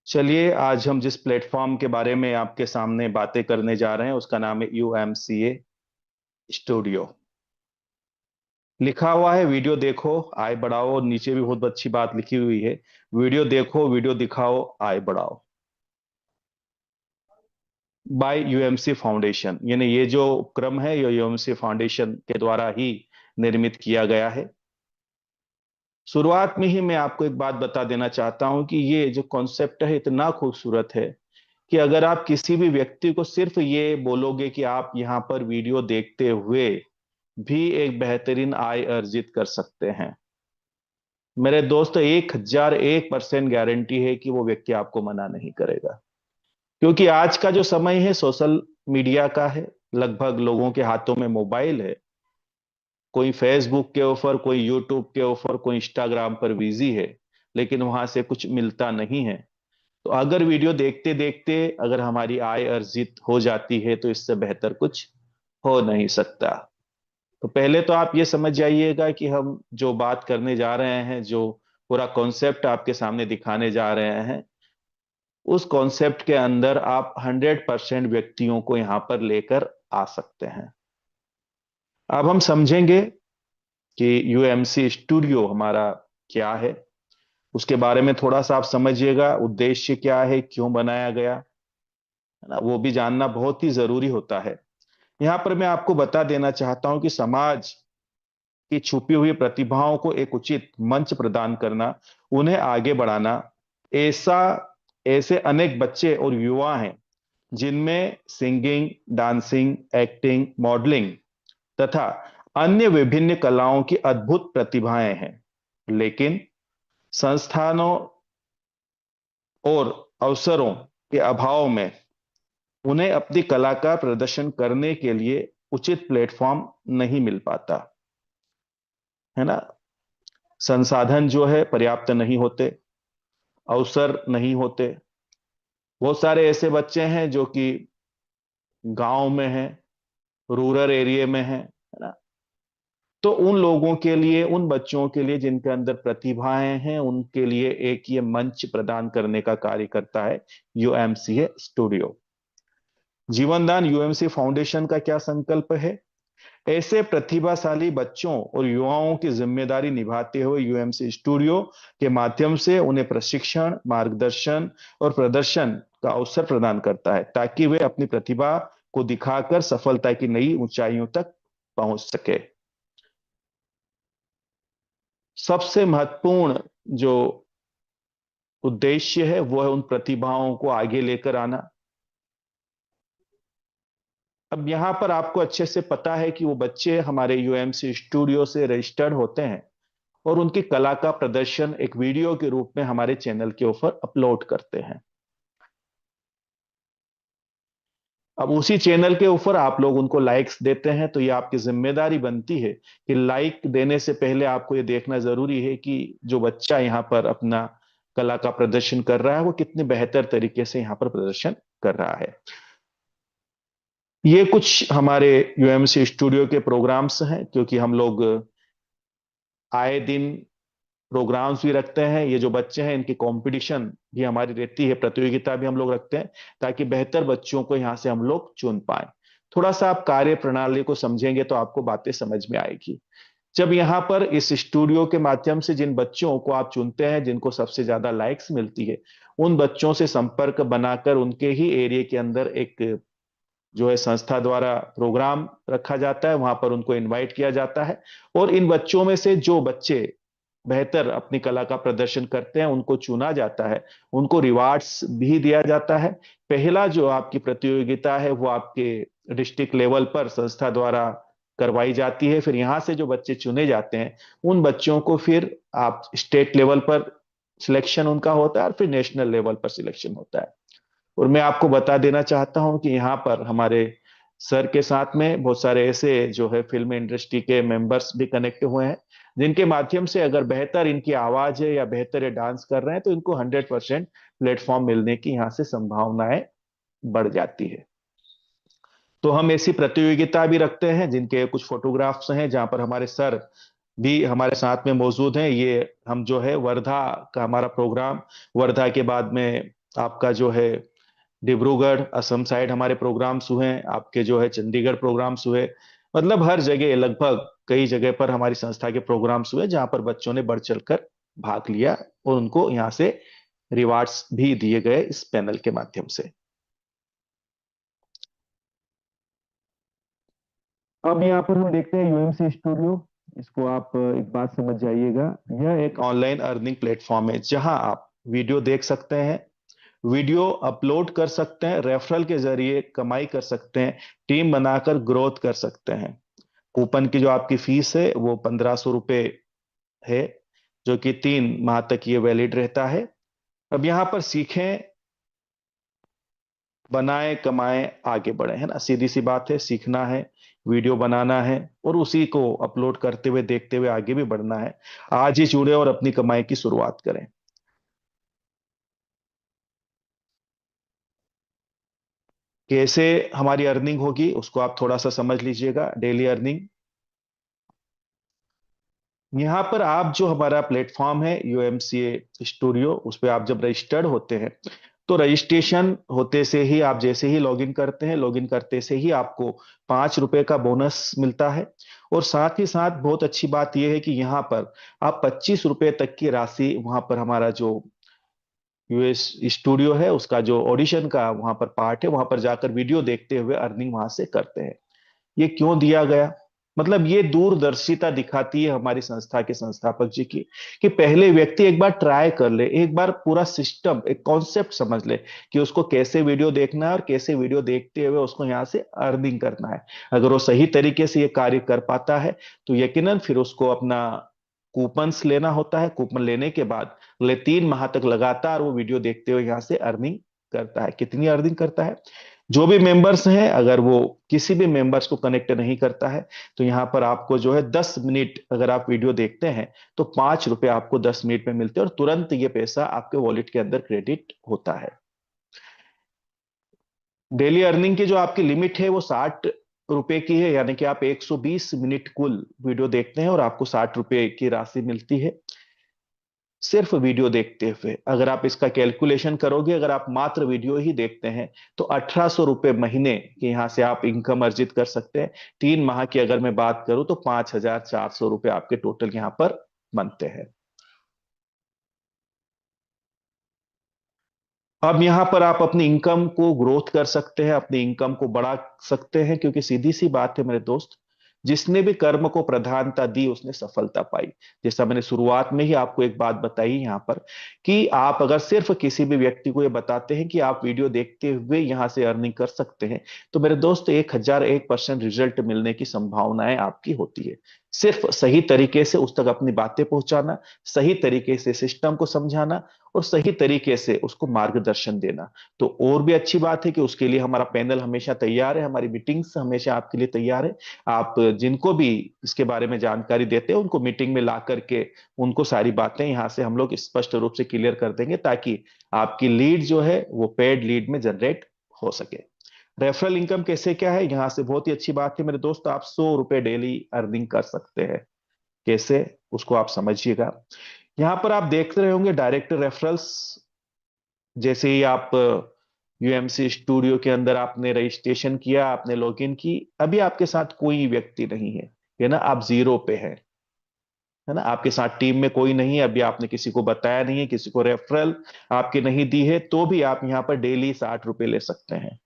चलिए, आज हम जिस प्लेटफॉर्म के बारे में आपके सामने बातें करने जा रहे हैं उसका नाम है यूएमसीए स्टूडियो। लिखा हुआ है वीडियो देखो आय बढ़ाओ, और नीचे भी बहुत अच्छी बात लिखी हुई है, वीडियो देखो वीडियो दिखाओ आय बढ़ाओ, बाय यूएमसी फाउंडेशन। यानी ये जो उपक्रम है ये यूएमसी फाउंडेशन के द्वारा ही निर्मित किया गया है। शुरुआत में ही मैं आपको एक बात बता देना चाहता हूं कि ये जो कॉन्सेप्ट है इतना खूबसूरत है कि अगर आप किसी भी व्यक्ति को सिर्फ ये बोलोगे कि आप यहाँ पर वीडियो देखते हुए भी एक बेहतरीन आय अर्जित कर सकते हैं, मेरे दोस्त, 1001% गारंटी है कि वो व्यक्ति आपको मना नहीं करेगा। क्योंकि आज का जो समय है सोशल मीडिया का है, लगभग लोगों के हाथों में मोबाइल है। कोई फेसबुक के ऊपर, कोई यूट्यूब के ऊपर, कोई इंस्टाग्राम पर बिजी है, लेकिन वहां से कुछ मिलता नहीं है। तो अगर वीडियो देखते देखते अगर हमारी आय अर्जित हो जाती है तो इससे बेहतर कुछ हो नहीं सकता। तो पहले तो आप ये समझ जाइएगा कि हम जो बात करने जा रहे हैं, जो पूरा कॉन्सेप्ट आपके सामने दिखाने जा रहे हैं, उस कॉन्सेप्ट के अंदर आप 100% व्यक्तियों को यहां पर लेकर आ सकते हैं। अब हम समझेंगे कि यूएमसी स्टूडियो हमारा क्या है, उसके बारे में थोड़ा सा आप समझिएगा, उद्देश्य क्या है, क्यों बनाया गया है ना, वो भी जानना बहुत ही जरूरी होता है। यहां पर मैं आपको बता देना चाहता हूं कि समाज की छुपी हुई प्रतिभाओं को एक उचित मंच प्रदान करना, उन्हें आगे बढ़ाना। ऐसा ऐसे अनेक बच्चे और युवा हैं जिनमें सिंगिंग, डांसिंग, एक्टिंग, मॉडलिंग तथा अन्य विभिन्न कलाओं की अद्भुत प्रतिभाएं हैं, लेकिन संस्थानों और अवसरों के अभाव में उन्हें अपनी कला का प्रदर्शन करने के लिए उचित प्लेटफॉर्म नहीं मिल पाता है ना। संसाधन जो है पर्याप्त नहीं होते, अवसर नहीं होते। बहुत सारे ऐसे बच्चे हैं जो कि गांव में हैं, रूरल एरिया में हैं, है ना। तो उन लोगों के लिए, उन बच्चों के लिए जिनके अंदर प्रतिभाएं हैं, उनके लिए एक ये मंच प्रदान करने का कार्य करता है यूएमसीए स्टूडियो। जीवनदान यूएमसी फाउंडेशन का क्या संकल्प है? ऐसे प्रतिभाशाली बच्चों और युवाओं की जिम्मेदारी निभाते हुए यूएमसी स्टूडियो के माध्यम से उन्हें प्रशिक्षण, मार्गदर्शन और प्रदर्शन का अवसर प्रदान करता है, ताकि वे अपनी प्रतिभा को दिखाकर सफलता की नई ऊंचाइयों तक पहुंच सके। सबसे महत्वपूर्ण जो उद्देश्य है वो है उन प्रतिभाओं को आगे लेकर आना। अब यहां पर आपको अच्छे से पता है कि वो बच्चे हमारे यूएमसी स्टूडियो से रजिस्टर्ड होते हैं और उनकी कला का प्रदर्शन एक वीडियो के रूप में हमारे चैनल के ऊपर अपलोड करते हैं। अब उसी चैनल के ऊपर आप लोग उनको लाइक्स देते हैं, तो ये आपकी जिम्मेदारी बनती है कि लाइक देने से पहले आपको ये देखना जरूरी है कि जो बच्चा यहाँ पर अपना कला का प्रदर्शन कर रहा है वो कितने बेहतर तरीके से यहाँ पर प्रदर्शन कर रहा है। ये कुछ हमारे यूएमसी स्टूडियो के प्रोग्राम्स हैं, क्योंकि हम लोग आए दिन प्रोग्राम्स भी रखते हैं। ये जो बच्चे हैं इनकी कंपटीशन भी हमारी रहती है, प्रतियोगिता भी हम लोग रखते हैं, ताकि बेहतर बच्चों को यहां से हम लोग चुन पाए। थोड़ा सा आप कार्य प्रणाली को समझेंगे तो आपको बातें समझ में आएगी। जब यहाँ पर इस स्टूडियो के माध्यम से जिन बच्चों को आप चुनते हैं, जिनको सबसे ज्यादा लाइक्स मिलती है, उन बच्चों से संपर्क बनाकर उनके ही एरिया के अंदर एक जो है संस्था द्वारा प्रोग्राम रखा जाता है, वहां पर उनको इनवाइट किया जाता है। और इन बच्चों में से जो बच्चे बेहतर अपनी कला का प्रदर्शन करते हैं उनको चुना जाता है, उनको रिवार्ड्स भी दिया जाता है। पहला जो आपकी प्रतियोगिता है वो आपके डिस्ट्रिक्ट लेवल पर संस्था द्वारा करवाई जाती है। फिर यहां से जो बच्चे चुने जाते हैं उन बच्चों को फिर आप स्टेट लेवल पर सिलेक्शन उनका होता है और फिर नेशनल लेवल पर सिलेक्शन होता है। और मैं आपको बता देना चाहता हूं कि यहाँ पर हमारे सर के साथ में बहुत सारे ऐसे जो है फिल्म इंडस्ट्री के मेंबर्स भी कनेक्ट हुए हैं, जिनके माध्यम से अगर बेहतर इनकी आवाज है या बेहतर ये डांस कर रहे हैं तो इनको 100% प्लेटफॉर्म मिलने की यहाँ से संभावनाएं बढ़ जाती है। तो हम ऐसी प्रतियोगिता भी रखते हैं जिनके कुछ फोटोग्राफ्स हैं, जहां पर हमारे सर भी हमारे साथ में मौजूद हैं। ये हम जो है वर्धा का हमारा प्रोग्राम, वर्धा के बाद में आपका जो है डिब्रूगढ़ असम साइड हमारे प्रोग्राम्स हुए हैं, आपके जो है चंडीगढ़ प्रोग्राम्स हुए, मतलब हर जगह लगभग कई जगह पर हमारी संस्था के प्रोग्राम्स हुए जहां पर बच्चों ने बढ़ चढ़कर भाग लिया और उनको यहाँ से रिवार्ड्स भी दिए गए इस पैनल के माध्यम से। अब यहाँ पर हम देखते हैं यूएमसी स्टूडियो। इसको आप एक बात समझ जाइएगा, यह एक ऑनलाइन अर्निंग प्लेटफॉर्म है जहां आप वीडियो देख सकते हैं, वीडियो अपलोड कर सकते हैं, रेफरल के जरिए कमाई कर सकते हैं, टीम बनाकर ग्रोथ कर सकते हैं। कूपन की जो आपकी फीस है वो 1500 रुपये है, जो कि 3 माह तक ये वैलिड रहता है। अब यहां पर सीखें, बनाए, कमाए, आगे बढ़े, है ना, सीधी सी बात है, सीखना है, वीडियो बनाना है और उसी को अपलोड करते हुए देखते हुए आगे भी बढ़ना है। आज ही जुड़े और अपनी कमाई की शुरुआत करें। कैसे हमारी अर्निंग होगी उसको आप थोड़ा सा समझ लीजिएगा। डेली अर्निंग, यहाँ पर आप जो हमारा प्लेटफॉर्म है यूएमसीए स्टूडियो, उस पर आप जब रजिस्टर्ड होते हैं तो रजिस्ट्रेशन होते से ही आप जैसे ही लॉगिन करते हैं, लॉगिन करते से ही आपको 5 रुपए का बोनस मिलता है। और साथ ही साथ बहुत अच्छी बात यह है कि यहाँ पर आप 25 रुपए तक की राशि, वहां पर हमारा जो यूएस स्टूडियो है उसका जो ऑडिशन का वहां पर पार्ट है, वहां पर जाकर वीडियो देखते हुए अर्निंग वहां से करते हैं। ये क्यों दिया गया, मतलब ये दूरदर्शिता दिखाती है हमारी संस्था के संस्थापक जी की, कि पहले व्यक्ति एक बार ट्राई कर ले, एक बार पूरा सिस्टम, एक कॉन्सेप्ट समझ ले कि उसको कैसे वीडियो देखना है और कैसे वीडियो देखते हुए उसको यहाँ से अर्निंग करना है। अगर वो सही तरीके से ये कार्य कर पाता है तो यकीनन फिर उसको अपना कूपन्स लेना होता है। कूपन लेने के बाद अगले 3 माह तक लगातार वो वीडियो देखते हुए यहाँ से अर्निंग करता है। कितनी अर्निंग करता है, जो भी मेंबर्स हैं, अगर वो किसी भी मेंबर्स को कनेक्ट नहीं करता है तो यहाँ पर आपको जो है 10 मिनट अगर आप वीडियो देखते हैं तो 5 रुपए आपको 10 मिनट में मिलते हैं और तुरंत ये पैसा आपके वॉलेट के अंदर क्रेडिट होता है। डेली अर्निंग की जो आपकी लिमिट है वो 60 रुपए की है, यानी कि आप 120 मिनट कुल वीडियो देखते हैं और आपको 60 रुपए की राशि मिलती है सिर्फ वीडियो देखते हुए। अगर आप इसका कैलकुलेशन करोगे, अगर आप मात्र वीडियो ही देखते हैं तो 1800 रुपये महीने के यहाँ से आप इनकम अर्जित कर सकते हैं। 3 माह की अगर मैं बात करूं तो 5400 रुपये आपके टोटल यहाँ पर बनते हैं। अब यहां पर आप अपनी इनकम को ग्रोथ कर सकते हैं, अपनी इनकम को बढ़ा सकते हैं, क्योंकि सीधी सी बात है मेरे दोस्त, जिसने भी कर्म को प्रधानता दी उसने सफलता पाई। जैसा मैंने शुरुआत में ही आपको एक बात बताई यहां पर, कि आप अगर सिर्फ किसी भी व्यक्ति को ये बताते हैं कि आप वीडियो देखते हुए यहां से अर्निंग कर सकते हैं, तो मेरे दोस्त 1001% रिजल्ट मिलने की संभावनाएं आपकी होती है। सिर्फ सही तरीके से उस तक अपनी बातें पहुंचाना, सही तरीके से सिस्टम को समझाना और सही तरीके से उसको मार्गदर्शन देना। तो और भी अच्छी बात है कि उसके लिए हमारा पैनल हमेशा तैयार है, हमारी मीटिंग्स हमेशा आपके लिए तैयार है। आप जिनको भी इसके बारे में जानकारी देते हैं उनको मीटिंग में ला करके उनको सारी बातें यहां से हम लोग स्पष्ट रूप से क्लियर कर देंगे, ताकि आपकी लीड जो है वो पेड लीड में जनरेट हो सके। रेफरल इनकम कैसे क्या है, यहां से बहुत ही अच्छी बात है मेरे दोस्त, आप 100 रुपए डेली अर्निंग कर सकते हैं। कैसे, उसको आप समझिएगा। यहां पर आप देखते रहे होंगे डायरेक्ट रेफरल्स। जैसे ही आप यूएमसी स्टूडियो के अंदर आपने रजिस्ट्रेशन किया, आपने लॉगिन की, अभी आपके साथ कोई व्यक्ति नहीं है ना, आप जीरो पे हैं, है ना, आपके साथ टीम में कोई नहीं है, अभी आपने किसी को बताया नहीं है, किसी को रेफरल आपकी नहीं दी है, तो भी आप यहां पर डेली 60 रुपए ले सकते हैं,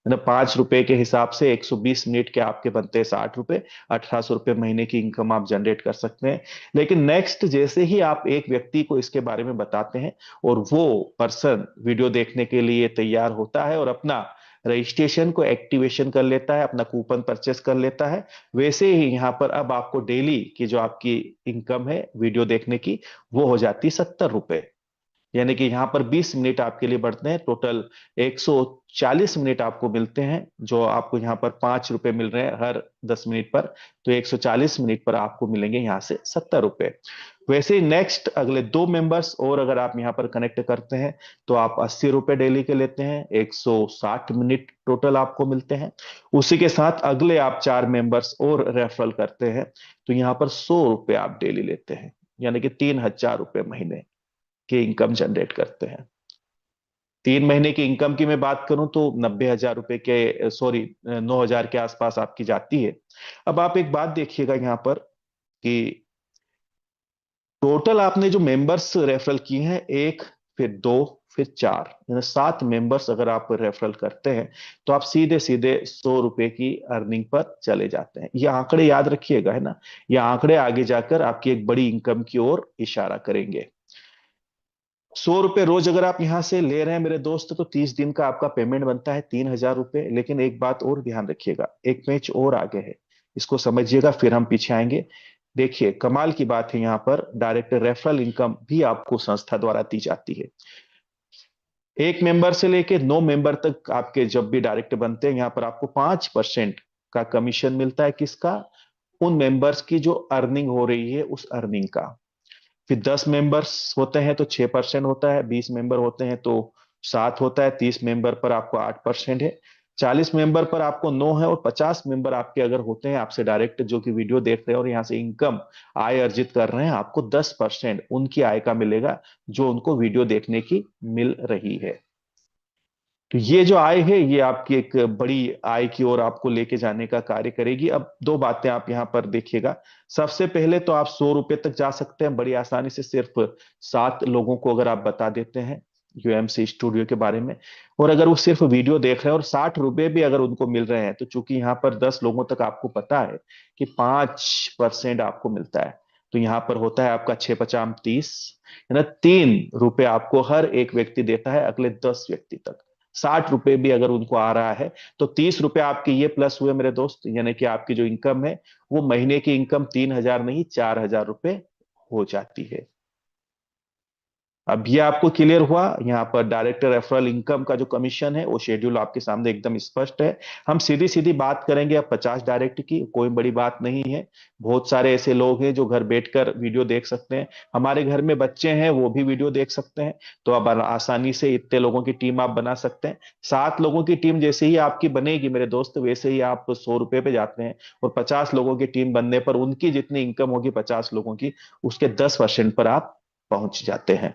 है ना। 5 रुपए के हिसाब से 120 मिनट के आपके बनते हैं 60 रुपए, 1800 रुपये महीने की इनकम आप जनरेट कर सकते हैं। लेकिन नेक्स्ट जैसे ही आप एक व्यक्ति को इसके बारे में बताते हैं और वो पर्सन वीडियो देखने के लिए तैयार होता है और अपना रजिस्ट्रेशन को एक्टिवेशन कर लेता है, अपना कूपन परचेस कर लेता है, वैसे ही यहाँ पर अब आपको डेली की जो आपकी इनकम है वीडियो देखने की वो हो जाती 70 रुपए। यानी कि यहां पर 20 मिनट आपके लिए बढ़ते हैं, टोटल 140 मिनट आपको मिलते हैं। जो आपको यहाँ पर 5 रुपए मिल रहे हैं हर 10 मिनट पर, तो 140 मिनट पर आपको मिलेंगे यहाँ से 70 रुपए। वैसे ही नेक्स्ट अगले 2 मेंबर्स और अगर आप यहाँ पर कनेक्ट करते हैं तो आप 80 रुपए डेली के लेते हैं, 160 मिनट टोटल आपको मिलते हैं। उसी के साथ अगले आप 4 मेंबर्स और रेफरल करते हैं तो यहाँ पर 100 रुपए आप डेली लेते हैं, यानी कि 3000 रुपए महीने की इनकम जनरेट करते हैं। 3 महीने की इनकम की मैं बात करूं तो 90,000 रुपए के, सॉरी, 9,000 के आसपास आपकी जाती है। अब आप एक बात देखिएगा यहां पर कि टोटल आपने जो मेंबर्स रेफरल किए हैं, एक, फिर दो, फिर चार, यानी 7 मेंबर्स अगर आप रेफरल करते हैं तो आप सीधे सीधे 100 रुपए की अर्निंग पर चले जाते हैं। ये आंकड़े याद रखिएगा, है ना। ये आंकड़े आगे जाकर आपकी एक बड़ी इनकम की ओर इशारा करेंगे। 100 रुपए रोज अगर आप यहां से ले रहे हैं मेरे दोस्त, तो 30 दिन का आपका पेमेंट बनता है 3,000 रुपए। लेकिन एक बात और ध्यान रखिएगा, एक पेज और आगे है, इसको समझिएगा फिर हम पीछे आएंगे। देखिए कमाल की बात है, यहां पर डायरेक्ट रेफरल इनकम भी आपको संस्था द्वारा दी जाती है। 1 मेंबर से लेके 9 मेंबर तक आपके जब भी डायरेक्ट बनते हैं, यहां पर आपको 5% का कमीशन मिलता है। किसका? उन मेंबर्स की जो अर्निंग हो रही है, उस अर्निंग का। फिर 10 मेंबर्स होते हैं तो 6% होता है, 20 मेंबर होते हैं तो 7 होता है, 30 मेंबर पर आपको 8% है, 40 मेंबर पर आपको 9 है, और 50 मेंबर आपके अगर होते हैं आपसे डायरेक्ट, जो कि वीडियो देख रहे हैं और यहाँ से इनकम, आय अर्जित कर रहे हैं, आपको 10% उनकी आय का मिलेगा जो उनको वीडियो देखने की मिल रही है। तो ये जो आय है, ये आपकी एक बड़ी आय की ओर आपको लेके जाने का कार्य करेगी। अब दो बातें आप यहां पर देखिएगा। सबसे पहले तो आप 100 रुपए तक जा सकते हैं बड़ी आसानी से, सिर्फ 7 लोगों को अगर आप बता देते हैं यूएमसी स्टूडियो के बारे में, और अगर वो सिर्फ वीडियो देख रहे हैं और 60 रुपए भी अगर उनको मिल रहे हैं, तो चूंकि यहाँ पर 10 लोगों तक आपको पता है कि 5% आपको मिलता है, तो यहाँ पर होता है आपका 6×5 = 30, है ना। 3 रुपए आपको हर एक व्यक्ति देता है अगले 10 व्यक्ति तक। 60 रुपए भी अगर उनको आ रहा है, तो 30 रुपए आपके ये प्लस हुए मेरे दोस्त, यानी कि आपकी जो इनकम है, वो महीने की इनकम 3,000 नहीं 4,000 रुपए हो जाती है। अब ये आपको क्लियर हुआ। यहाँ पर डायरेक्ट रेफरल इनकम का जो कमीशन है, वो शेड्यूल आपके सामने एकदम स्पष्ट है। हम सीधी सीधी बात करेंगे अब 50 डायरेक्ट की, कोई बड़ी बात नहीं है। बहुत सारे ऐसे लोग हैं जो घर बैठकर वीडियो देख सकते हैं, हमारे घर में बच्चे हैं वो भी वीडियो देख सकते हैं। तो अब आसानी से इतने लोगों की टीम आप बना सकते हैं। 7 लोगों की टीम जैसे ही आपकी बनेगी मेरे दोस्त, वैसे ही आप 100 रुपए पे जाते हैं, और 50 लोगों की टीम बनने पर उनकी जितनी इनकम होगी 50 लोगों की, उसके 10% पर आप पहुंच जाते हैं।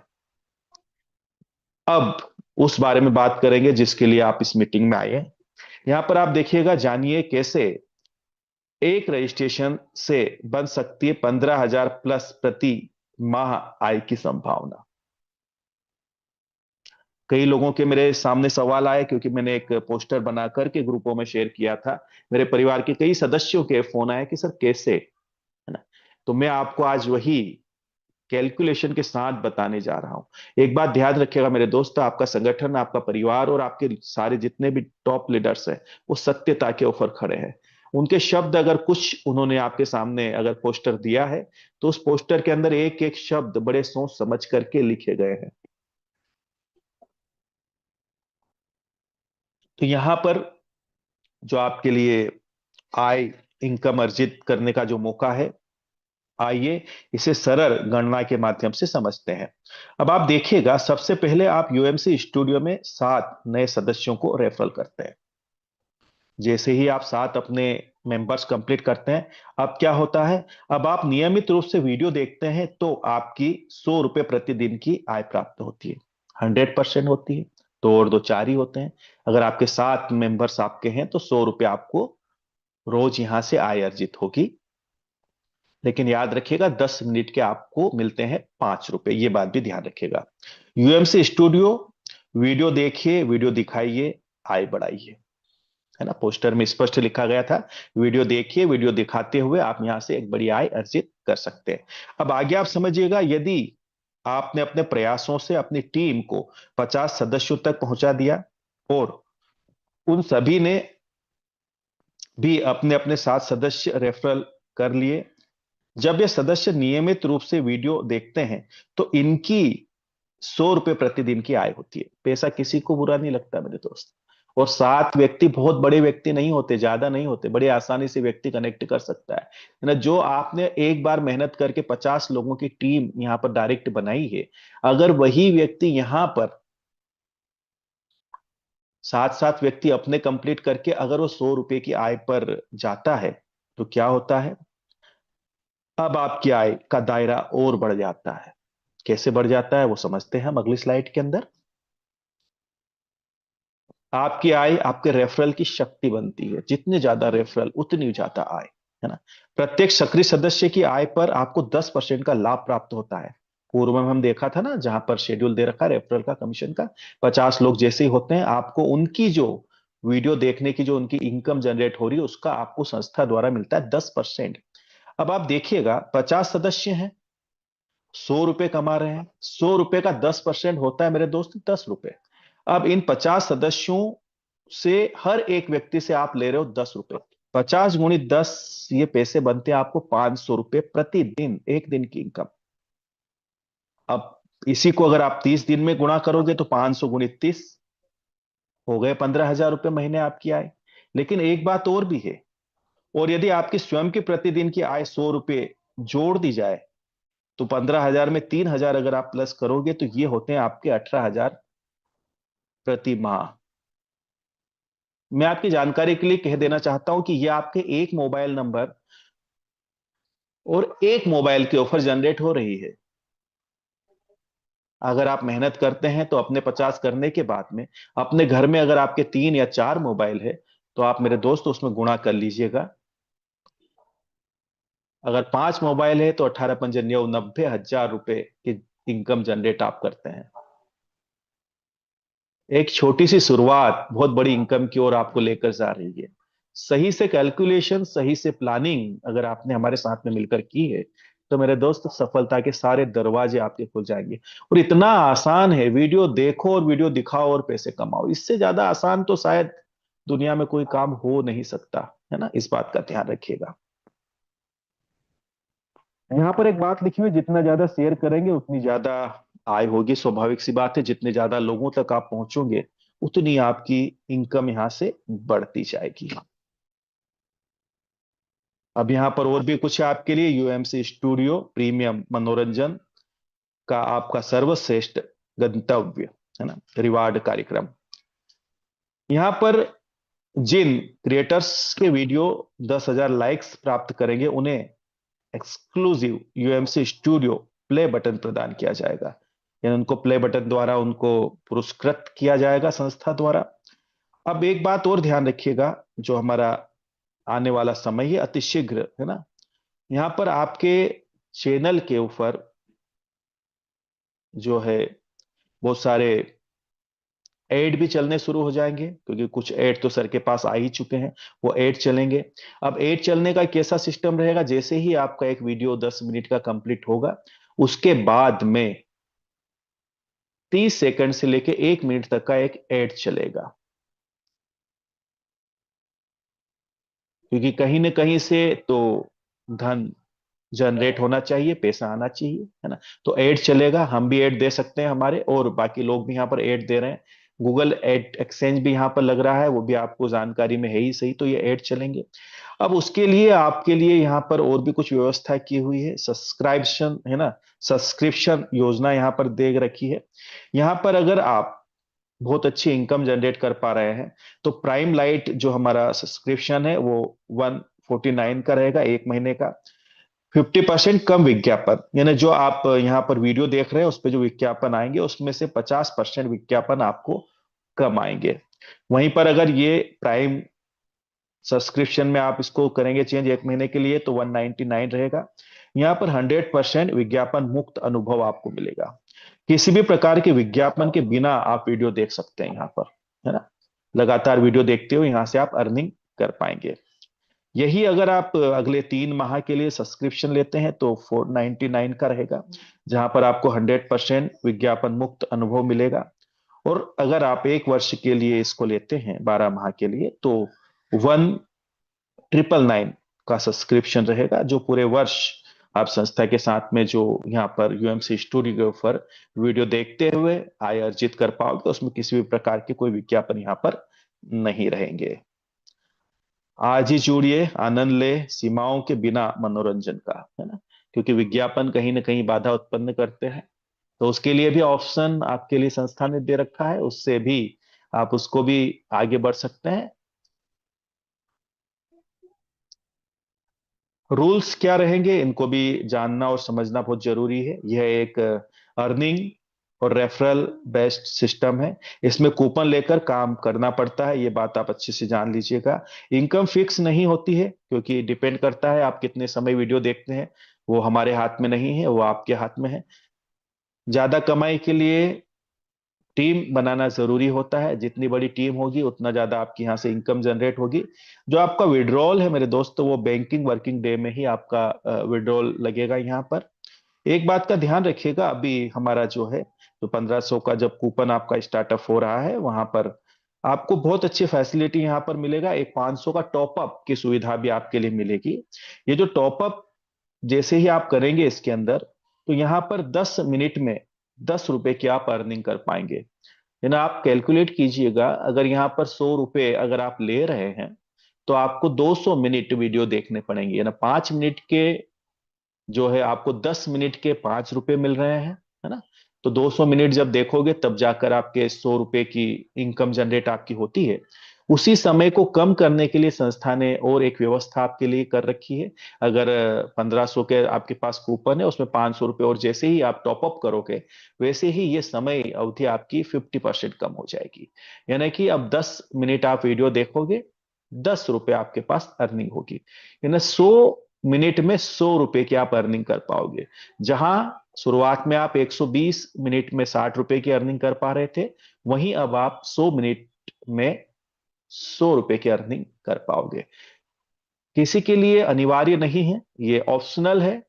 अब उस बारे में बात करेंगे जिसके लिए आप इस मीटिंग में आए हैं। यहां पर आप देखिएगा, जानिए कैसे एक रजिस्ट्रेशन से बन सकती है 15,000 प्लस प्रति माह आय की संभावना। कई लोगों के मेरे सामने सवाल आए, क्योंकि मैंने एक पोस्टर बना करके ग्रुपों में शेयर किया था। मेरे परिवार के कई सदस्यों के फोन आए कि सर कैसे, है ना। तो मैं आपको आज वही कैलकुलेशन के साथ बताने जा रहा हूं। एक बात ध्यान रखिएगा मेरे दोस्त, आपका संगठन, आपका परिवार और आपके सारे जितने भी टॉप लीडर्स हैं, वो सत्यता के ऊपर खड़े हैं। उनके शब्द अगर कुछ उन्होंने आपके सामने अगर पोस्टर दिया है, तो उस पोस्टर के अंदर एक एक शब्द बड़े सोच समझ करके लिखे गए हैं। तो यहां पर जो आपके लिए आय, इनकम अर्जित करने का जो मौका है, आइए इसे सरल गणना के माध्यम से समझते हैं। अब आप देखिएगा, सबसे पहले आप यूएमसी स्टूडियो में 7 नए सदस्यों को रेफरल करते हैं। जैसे ही आप 7 अपने मेंबर्स कंप्लीट करते हैं, अब क्या होता है, अब आप नियमित रूप से वीडियो देखते हैं तो आपकी 100 रुपए प्रतिदिन की आय प्राप्त होती है। 100% होती है, तो और दो चार ही होते हैं। अगर आपके 7 मेंबर्स आपके हैं तो 100 रुपए आपको रोज यहां से आय अर्जित होगी। लेकिन याद रखिएगा, 10 मिनट के आपको मिलते हैं 5 रुपए, ये बात भी ध्यान रखिएगा। यूएमसी स्टूडियो, वीडियो देखिए, वीडियो दिखाइए, आय बढ़ाइए, है ना। पोस्टर में स्पष्ट लिखा गया था, वीडियो देखिए, वीडियो दिखाते हुए आप यहां से एक बड़ी आय अर्जित कर सकते हैं। अब आगे आप समझिएगा, यदि आपने अपने प्रयासों से अपनी टीम को 50 सदस्यों तक पहुंचा दिया, और उन सभी ने भी अपने अपने 7 सदस्य रेफरल कर लिए, जब ये सदस्य नियमित रूप से वीडियो देखते हैं, तो इनकी 100 रुपए प्रतिदिन की आय होती है। पैसा किसी को बुरा नहीं लगता मेरे दोस्त। और 7 व्यक्ति बहुत बड़े व्यक्ति नहीं होते, ज्यादा नहीं होते, बड़े आसानी से व्यक्ति कनेक्ट कर सकता है ना। जो आपने एक बार मेहनत करके 50 लोगों की टीम यहां पर डायरेक्ट बनाई है, अगर वही व्यक्ति यहां पर 7 7 व्यक्ति अपने कंप्लीट करके अगर वो 100 रुपए की आय पर जाता है, तो क्या होता है, अब आपकी आय का दायरा और बढ़ जाता है। कैसे बढ़ जाता है वो समझते हैं हम अगली स्लाइड के अंदर। आपकी आय आपके रेफरल की शक्ति बनती है, जितने ज्यादा रेफरल उतनी ज्यादा आय, है ना। प्रत्येक सक्रिय सदस्य की आय पर आपको 10% का लाभ प्राप्त होता है। पूर्व में हम देखा था ना, जहां पर शेड्यूल दे रखा है रेफरल का, कमीशन का, 50 लोग जैसे ही होते हैं, आपको उनकी जो वीडियो देखने की जो उनकी इनकम जनरेट हो रही है उसका आपको संस्था द्वारा मिलता है 10%। अब आप देखिएगा, 50 सदस्य हैं, 100 रुपए कमा रहे हैं, 100 रुपए का 10% होता है मेरे दोस्त 10 रुपए। अब इन 50 सदस्यों से हर एक व्यक्ति से आप ले रहे हो 10 रुपए। 50 गुणित 10, ये पैसे बनते हैं आपको 500 रुपए प्रतिदिन, एक दिन की इनकम। अब इसी को अगर आप 30 दिन में गुणा करोगे तो 500 गुणित 30 हो गए 15,000 रुपए महीने आपकी आय। लेकिन एक बात और भी है, और यदि आपकी स्वयं की प्रतिदिन की आय 100 रुपए जोड़ दी जाए तो 15,000 में 3,000 अगर आप प्लस करोगे तो ये होते हैं आपके 18,000 प्रति माह। मैं आपकी जानकारी के लिए कह देना चाहता हूं कि ये आपके एक मोबाइल नंबर और एक मोबाइल की ऑफर जनरेट हो रही है। अगर आप मेहनत करते हैं तो अपने 50 करने के बाद में अपने घर में अगर आपके 3 या 4 मोबाइल है तो आप मेरे दोस्त उसमें गुणा कर लीजिएगा। अगर 5 मोबाइल है तो 18 पंजे 90,000 रुपए की इनकम जनरेट आप करते हैं। एक छोटी सी शुरुआत बहुत बड़ी इनकम की ओर आपको लेकर जा रही है। सही से कैलकुलेशन, सही से प्लानिंग अगर आपने हमारे साथ में मिलकर की है तो मेरे दोस्त सफलता के सारे दरवाजे आपके खुल जाएंगे। और इतना आसान है, वीडियो देखो और वीडियो दिखाओ और पैसे कमाओ, इससे ज्यादा आसान तो शायद दुनिया में कोई काम हो नहीं सकता, है ना। इस बात का ध्यान रखिएगा। यहाँ पर एक बात लिखी हुई, जितना ज्यादा शेयर करेंगे उतनी ज्यादा आय होगी। स्वाभाविक सी बात है, जितने ज्यादा लोगों तक आप पहुंचोगे उतनी आपकी इनकम यहां से बढ़ती जाएगी। अब यहाँ पर और भी कुछ है आपके लिए। यूएमसी स्टूडियो प्रीमियम मनोरंजन का आपका सर्वश्रेष्ठ गंतव्य, है ना, रिवार्ड कार्यक्रम। यहाँ पर जिन क्रिएटर्स के वीडियो 10,000 लाइक्स प्राप्त करेंगे उन्हें exclusive UMC studio play button प्रदान किया जाएगा। यानी उनको प्ले बटन द्वारा उनको पुरस्कृत किया जाएगा संस्था द्वारा। अब एक बात और ध्यान रखिएगा, जो हमारा आने वाला समय है अति शीघ्र, है ना, यहाँ पर आपके चैनल के ऊपर जो है बहुत सारे एड भी चलने शुरू हो जाएंगे, क्योंकि कुछ एड तो सर के पास आ ही चुके हैं, वो एड चलेंगे। अब एड चलने का कैसा सिस्टम रहेगा, जैसे ही आपका एक वीडियो 10 मिनट का कंप्लीट होगा उसके बाद में 30 सेकंड से लेके 1 मिनट तक का एक एड चलेगा। क्योंकि कहीं ना कहीं से तो धन जनरेट होना चाहिए, पैसा आना चाहिए, है ना। तो एड चलेगा, हम भी एड दे सकते हैं हमारे, और बाकी लोग भी यहाँ पर एड दे रहे हैं। गूगल एड एक्सचेंज भी यहाँ पर लग रहा है, वो भी आपको जानकारी में है ही सही, तो ये एड चलेंगे। अब उसके लिए आपके लिए यहाँ पर और भी कुछ व्यवस्था की हुई है, सब्सक्रिप्शन, है ना, सब्सक्रिप्शन योजना यहाँ पर दे रखी है। यहाँ पर अगर आप बहुत अच्छी इनकम जनरेट कर पा रहे हैं तो प्राइम लाइट जो हमारा सब्सक्रिप्शन है वो 149 का रहेगा, एक महीने का। 50% कम विज्ञापन, यानी जो आप यहाँ पर वीडियो देख रहे हैं उस पर जो विज्ञापन आएंगे उसमें से 50% विज्ञापन आपको कम आएंगे। वहीं पर अगर ये प्राइम सब्सक्रिप्शन में आप इसको करेंगे चेंज एक महीने के लिए तो 199 रहेगा। यहाँ पर 100% विज्ञापन मुक्त अनुभव आपको मिलेगा। किसी भी प्रकार के विज्ञापन के बिना आप वीडियो देख सकते हैं यहाँ पर, है ना। लगातार वीडियो देखते हो यहाँ से आप अर्निंग कर पाएंगे। यही अगर आप अगले 3 माह के लिए सब्सक्रिप्शन लेते हैं तो 499 का रहेगा, जहां पर आपको 100% विज्ञापन मुक्त अनुभव मिलेगा। और अगर आप 1 वर्ष के लिए इसको लेते हैं 12 माह के लिए तो 1,999 का सब्सक्रिप्शन रहेगा, जो पूरे वर्ष आप संस्था के साथ में जो यहाँ पर यूएमसी स्टूडियो के ऊपर वीडियो देखते हुए आय अर्जित कर पाओगे, उसमें किसी भी प्रकार के कोई विज्ञापन यहाँ पर नहीं रहेंगे। आज ही जुड़िए, आनंद ले सीमाओं के बिना मनोरंजन का, है ना। क्योंकि विज्ञापन कहीं ना कहीं बाधा उत्पन्न करते हैं, तो उसके लिए भी ऑप्शन आपके लिए संस्था ने दे रखा है, उससे भी आप उसको भी आगे बढ़ सकते हैं। रूल्स क्या रहेंगे इनको भी जानना और समझना बहुत जरूरी है। यह एक अर्निंग और रेफरल बेस्ड सिस्टम है। इसमें कूपन लेकर काम करना पड़ता है, ये बात आप अच्छे से जान लीजिएगा। इनकम फिक्स नहीं होती है, क्योंकि डिपेंड करता है आप कितने समय वीडियो देखते हैं। वो हमारे हाथ में नहीं है, वो आपके हाथ में है। ज्यादा कमाई के लिए टीम बनाना जरूरी होता है। जितनी बड़ी टीम होगी उतना ज्यादा आपकी यहाँ से इनकम जनरेट होगी। जो आपका विड्रॉल है मेरे दोस्त, वो बैंकिंग वर्किंग डे में ही आपका विड्रॉल लगेगा यहाँ पर। एक बात का ध्यान रखिएगा, अभी हमारा जो है तो 1500 का जब कूपन आपका स्टार्टअप हो रहा है, वहां पर आपको बहुत अच्छी फैसिलिटी यहाँ पर मिलेगा। एक 500 का टॉपअप की सुविधा भी आपके लिए मिलेगी। ये जो टॉपअप जैसे ही आप करेंगे इसके अंदर, तो यहाँ पर 10 मिनट में 10 रुपए की आप अर्निंग कर पाएंगे। है ना, आप कैलकुलेट कीजिएगा, अगर यहाँ पर 100 रुपए अगर आप ले रहे हैं, तो आपको 200 मिनट वीडियो देखने पड़ेंगे। है ना, 5 मिनट के जो है आपको 10 मिनट के 5 रुपए मिल रहे हैं। है ना, तो 200 मिनट जब देखोगे तब जाकर आपके 100 रुपए की इनकम जनरेट आपकी होती है। उसी समय को कम करने के लिए संस्था ने और एक व्यवस्था आपके लिए कर रखी है। अगर 1500 के आपके पास कूपन है, उसमें 500 रुपए और जैसे ही आप टॉपअप करोगे, वैसे ही ये समय अवधि आपकी 50% कम हो जाएगी। यानी कि अब 10 मिनट आप वीडियो देखोगे, 10 रुपए आपके पास अर्निंग होगी। यानी 100 मिनट में 100 रुपए की आप अर्निंग कर पाओगे। जहां शुरुआत में आप 120 मिनट में 60 रुपए की अर्निंग कर पा रहे थे, वहीं अब आप 100 मिनट में 100 रुपए की अर्निंग कर पाओगे। किसी के लिए अनिवार्य नहीं है, ये ऑप्शनल है।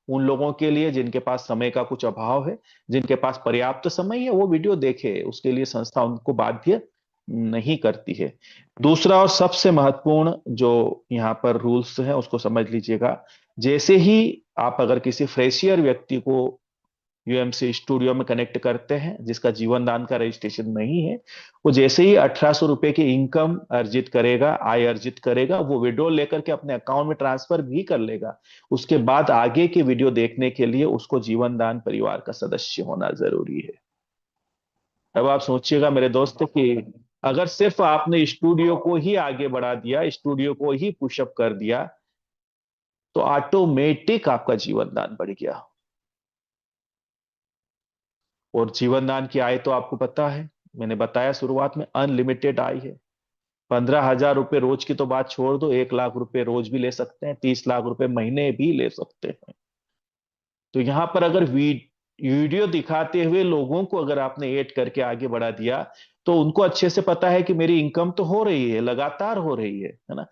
उन लोगों के लिए जिनके पास समय का कुछ अभाव है, जिनके पास पर्याप्त समय है, वो वीडियो देखे, उसके लिए संस्था उनको बाध्य नहीं करती है। दूसरा और सबसे महत्वपूर्ण जो यहाँ पर रूल्स है उसको समझ लीजिएगा। जैसे ही आप अगर किसी फ्रेशियर व्यक्ति को यूएमसी स्टूडियो में कनेक्ट करते हैं, जिसका जीवन दान का रजिस्ट्रेशन नहीं है, वो जैसे ही 1800 रुपए की इनकम अर्जित करेगा, आय अर्जित करेगा, वो वीडियो लेकर के अपने अकाउंट में ट्रांसफर भी कर लेगा। उसके बाद आगे की वीडियो देखने के लिए उसको जीवन दान परिवार का सदस्य होना जरूरी है। अब आप सोचिएगा मेरे दोस्त कि अगर सिर्फ आपने स्टूडियो को ही आगे बढ़ा दिया, स्टूडियो को ही पुशअप कर दिया, तो ऑटोमेटिक आपका जीवन दान बढ़ गया। और जीवन दान की आय तो आपको पता है, मैंने बताया शुरुआत में, अनलिमिटेड आय है। 15,000 रुपए रोज की तो बात छोड़ दो, 1 लाख रुपए रोज भी ले सकते हैं, 30 लाख रुपए महीने भी ले सकते हैं। तो यहां पर अगर वीडियो दिखाते हुए लोगों को अगर आपने ऐड करके आगे बढ़ा दिया, तो उनको अच्छे से पता है कि मेरी इनकम तो हो रही है, लगातार हो रही है ना।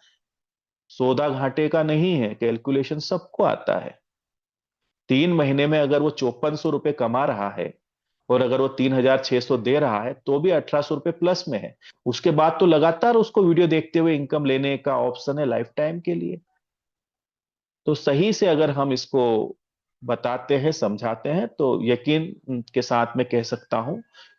सौदा घाटे का नहीं है, कैलकुलेशन सबको आता है। 3 महीने में अगर वो 5400 रुपए कमा रहा है, और अगर वो 3600 दे रहा है, तो भी 1800 रुपए प्लस में है। उसके बाद तो लगातार उसको वीडियो देखते हुए इनकम लेने का ऑप्शन है लाइफ टाइम के लिए। तो सही से अगर हम इसको बताते हैं, समझाते हैं, तो यकीन के साथ मैं कह सकता हूं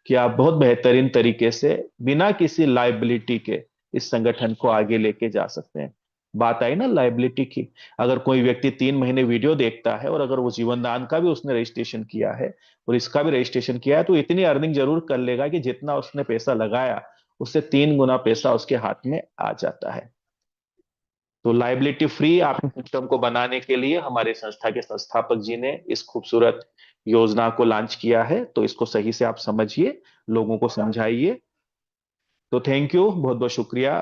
कि आप बहुत बेहतरीन तरीके से बिना किसी लाइबिलिटी के इस संगठन को आगे लेके जा सकते हैं। बात आई ना लाइबिलिटी की। अगर कोई व्यक्ति 3 महीने वीडियो देखता है और अगर वो जीवन दान का भी उसने रजिस्ट्रेशन किया है और इसका भी रजिस्ट्रेशन किया है, तो इतनी अर्निंग जरूर कर लेगा कि जितना उसने पैसा लगाया, उससे 3 गुना पैसा उसके हाथ में आ जाता है। तो लाइबिलिटी फ्री आपके सिस्टम को बनाने के लिए हमारे संस्था के संस्थापक जी ने इस खूबसूरत योजना को लॉन्च किया है। तो इसको सही से आप समझिए, लोगों को समझाइए। तो थैंक यू, बहुत बहुत शुक्रिया।